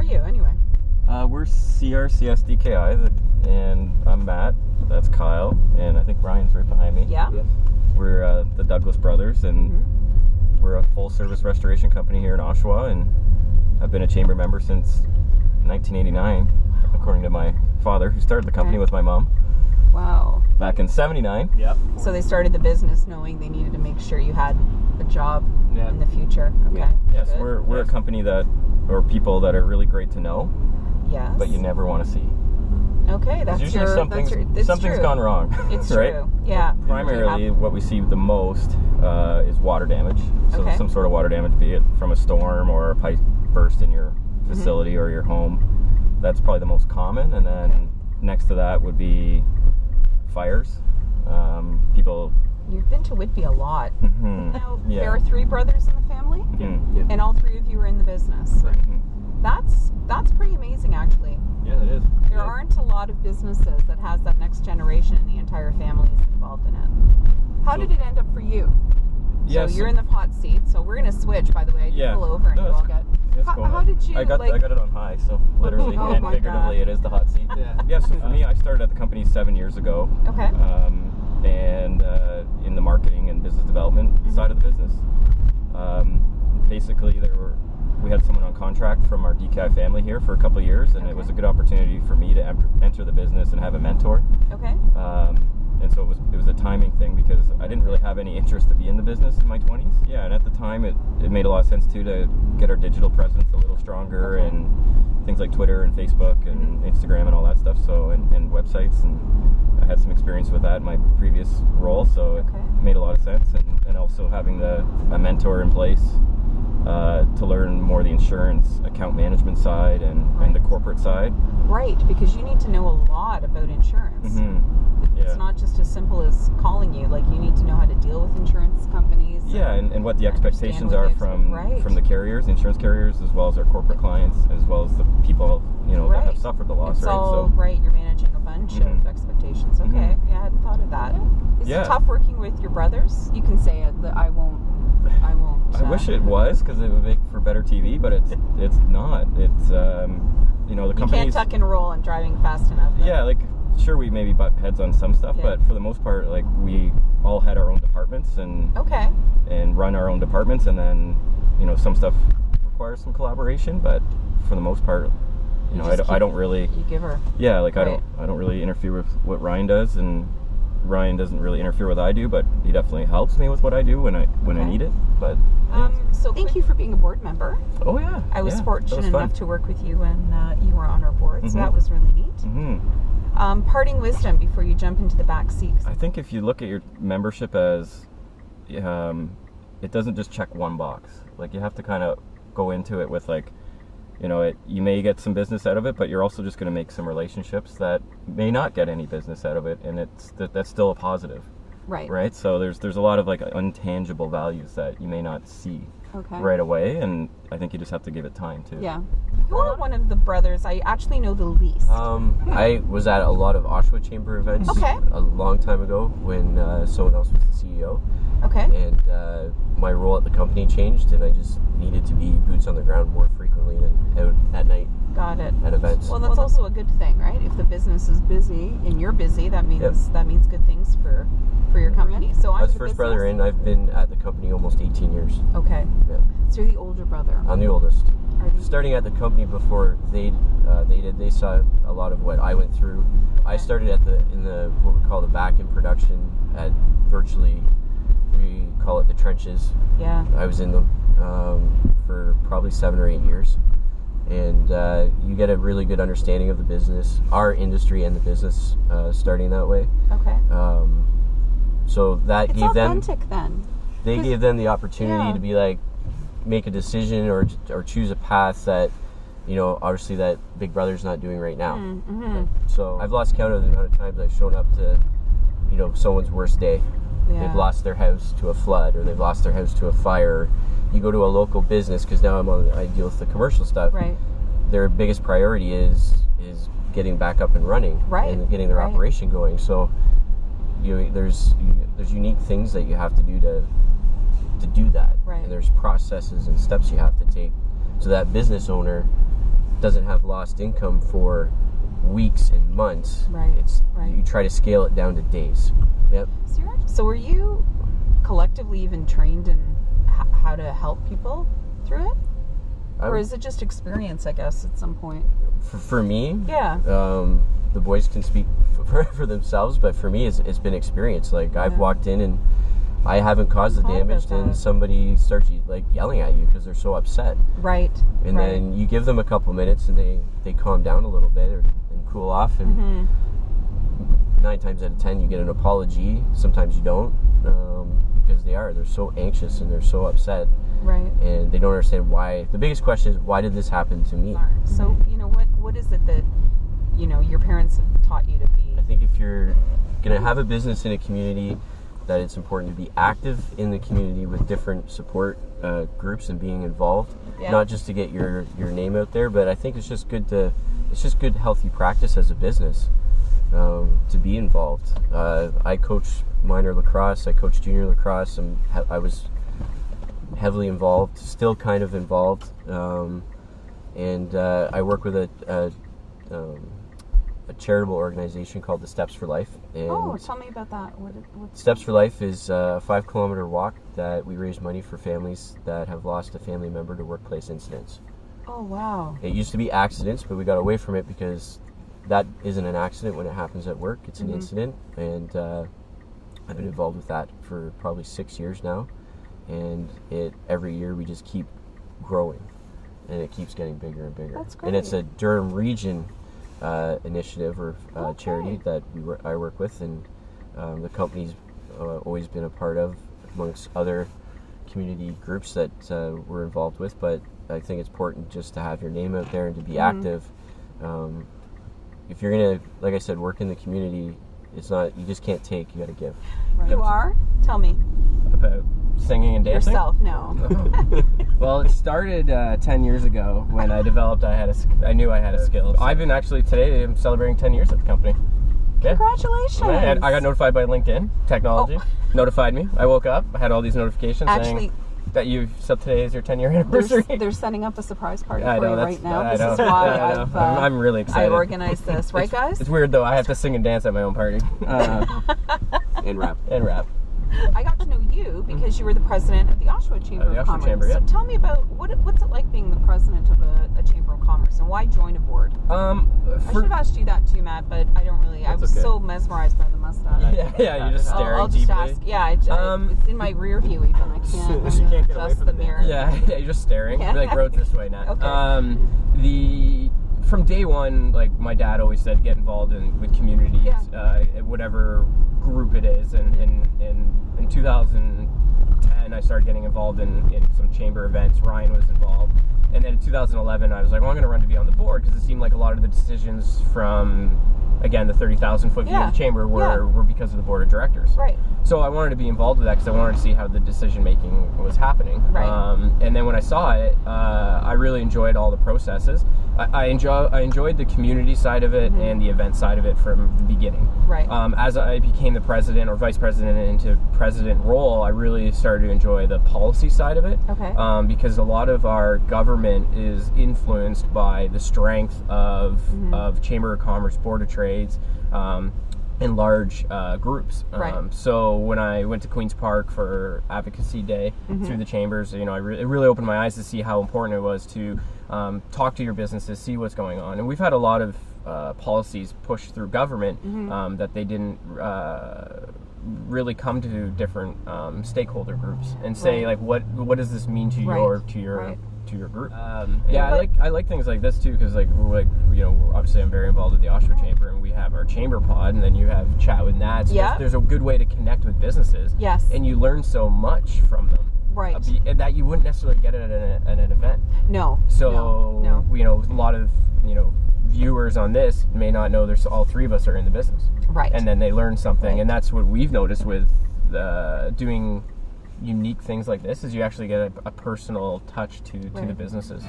you anyway? We're CRCS DKI, and I'm Matt. That's Kyle, and I think Ryan's right behind me. Yeah. We're the Douglas brothers, and we're a full-service restoration company here in Oshawa, and I've been a chamber member since 1989, according to my father, who started the company with my mom. Wow. Back in '79. Yep. So they started the business knowing they needed to make sure you had a job in the future. Okay. Yes, we're a company or people that are really great to know. Yes. But you never want to see. Okay, that's usually it's something's true. gone wrong. It's right? true. Yeah. Primarily, what we see the most is water damage. So some sort of water damage, be it from a storm or a pipe burst in your facility or your home. That's probably the most common. And then next to that would be fires. People. You've been to Whitby a lot. Now, there are 3 brothers in the family, and all 3 of you are in the business. That's pretty amazing, actually. Yeah, it is. There aren't a lot of businesses that has that next generation and the entire family is involved in it. How did it end up for you? Yes. So you're in the hot seat. So we're going to switch, by the way. You pull over and you all get... How did you... I got it on high, so literally and figuratively it is the hot seat. Yeah, so for me, I started at the company 7 years ago. Okay. And in the marketing and business development side of the business. Basically, we had someone on contract from our DKI family here for a couple of years, and it was a good opportunity for me to enter the business and have a mentor. Okay. And so it was a timing thing, because I didn't really have any interest to be in the business in my 20s. Yeah, and at the time it made a lot of sense too to get our digital presence a little stronger and things like Twitter and Facebook and Instagram and all that stuff. So and websites, and I had some experience with that in my previous role, so it made a lot of sense. And also having a mentor in place to learn more the insurance account management side and the corporate side. Right, because you need to know a lot about insurance. It's not just as simple as calling you. Like, you need to know how to deal with insurance companies. Yeah, and what the expectations are from the carriers, the insurance carriers, as well as our corporate clients, as well as the people that have suffered the loss. It's all right. You're managing a bunch of expectations. Okay, yeah, I hadn't thought of that. Is it tough working with your brothers? You can say it. I won't. I wish it was, because it would make for better TV, but it's not. It's the company. You can't tuck and roll and driving fast enough. Yeah, like sure we maybe butt heads on some stuff, but for the most part, like we all had our own departments and run our own departments, and then some stuff requires some collaboration, but for the most part, I don't really. You give her. Yeah, like I don't really interfere with what Ryan does, and Ryan doesn't really interfere with what I do, but he definitely helps me with what I do when I need it. But so thank you for being a board member. Oh yeah, I was fortunate enough to work with you when you were on our board, so that was really neat. Parting wisdom before you jump into the back seat. I think if you look at your membership as it doesn't just check one box. Like, you have to kind of go into it with you may get some business out of it, but you're also just going to make some relationships that may not get any business out of it, and that's still a positive. Right. So there's a lot of intangible values that you may not see right away, and I think you just have to give it time too. Yeah. You're one of the brothers I actually know the least. I was at a lot of Oshawa Chamber events a long time ago when someone else was the CEO. And my role at the company changed, and I just needed to be boots on the ground more frequently than out at night. Got it. At events. Well, that's also a good thing, right? If the business is busy and you're busy, that means good things for your company. So I was the first brother in. I've been at the company almost 18 years. Okay. Yeah. So you're the older brother. I'm the oldest. Starting at the company before they did, they saw a lot of what I went through. I started in the what we call the back in production at virtually, we call it the trenches. Yeah. I was in them for probably 7 or 8 years. And you get a really good understanding of the business, our industry and the business, starting that way. Okay. So that it's gave them... It's authentic then. They gave them the opportunity to be make a decision or choose a path that, obviously that Big Brother's not doing right now. So I've lost count of the amount of times I've shown up to, someone's worst day. Yeah. They've lost their house to a flood, or they've lost their house to a fire. You go to a local business, because now I deal with the commercial stuff. Right. Their biggest priority is getting back up and running, and getting their operation going. So there's unique things that you have to do to do that, and there's processes and steps you have to take, so that business owner doesn't have lost income for weeks and months. Right. You try to scale it down to days. Yep. So were you collectively even trained in how to help people through it? Or is it just experience, I guess, at some point? For me? Yeah. The boys can speak for themselves, but for me, it's been experience. Like, I've walked in and I haven't caused the damage, then somebody starts like yelling at you because they're so upset. Right. And then you give them a couple minutes and they calm down a little bit and cool off, and 9 times out of 10 you get an apology. Sometimes you don't, because they're so anxious and they're so upset. Right. And they don't understand why. The biggest question is, why did this happen to me? So, what is it that, your parents have taught you to be? I think if you're going to have a business in a community, that it's important to be active in the community with different support groups and being involved, not just to get your name out there, but I think it's just good healthy practice as a business, to be involved. I coach minor lacrosse, I coach junior lacrosse, and I was heavily involved, still kind of involved, and I work with a charitable organization called the Steps for Life. And tell me about that. Steps for Life is a 5-kilometer walk that we raise money for families that have lost a family member to workplace incidents. Oh, wow. It used to be accidents, but we got away from it because that isn't an accident when it happens at work. It's an incident, and I've been involved with that for probably 6 years now. And every year we just keep growing, and it keeps getting bigger and bigger. That's great. And it's a Durham region initiative or charity that I work with, and the company's always been a part of, amongst other community groups that we're involved with. But I think it's important just to have your name out there and to be active. If you're gonna, like I said, work in the community, you just can't take, you gotta give. Right. You are? Tell me. About singing and dancing? Yourself, no. Well, it started 10 years ago when I developed, I knew I had a skill. Today I'm celebrating 10 years at the company. Yeah. Congratulations. Yeah, I got notified by LinkedIn technology. Notified me. I woke up, I had all these notifications saying that you said today is your 10-year anniversary. They're setting up a surprise party for you right now. This is why I'm really excited. I organized this, right, guys? It's weird though. I have to sing and dance at my own party. And rap. I got to know you because you were the president of the Oshawa Chamber of Commerce. Chamber, yeah. So tell me about what's it like being the president of a Chamber of Commerce, and why join a board? I should have asked you that too, Matt, but I don't really. I was so mesmerized by the mustache. Yeah, you're just staring. I'll just ask. Yeah, it's in my rear view even. I can't get away from the mirror. Yeah, you're just staring. You're like, road this way, Nat. Okay. From day one, like my dad always said, get involved with communities, whatever group it is. And in 2010, I started getting involved in some chamber events. Ryan was involved. And then in 2011, I was like, well, I'm going to run to be on the board, because it seemed like a lot of the decisions from, again, the 30,000-foot view of the chamber were because of the board of directors. Right. So I wanted to be involved with that because I wanted to see how the decision-making was happening. Right. And then when I saw it, I really enjoyed all the processes. I enjoyed the community side of it and the event side of it from the beginning. Right. As I became the president or vice president into president role, I really started to enjoy the policy side of it. Okay. Because a lot of our government is influenced by the strength of Chamber of Commerce, Board of Trades, and large groups. Right. So when I went to Queen's Park for Advocacy Day through the chambers, it really opened my eyes to see how important it was to talk to your businesses, see what's going on. And we've had a lot of policies pushed through government that they didn't really come to different stakeholder groups and say like, what does this mean to your group? I like things like this too, because obviously I'm very involved with the Oshawa Chamber, and we have our chamber pod, and then you have chat with Nat. So there's a good way to connect with businesses. Yes. And you learn so much from them. Right. That you wouldn't necessarily get at an event. No. So no. A lot of viewers on this may not know there's all three of us are in the business. Right. And then they learn something, and that's what we've noticed with doing unique things like this, is you actually get a personal touch to the businesses.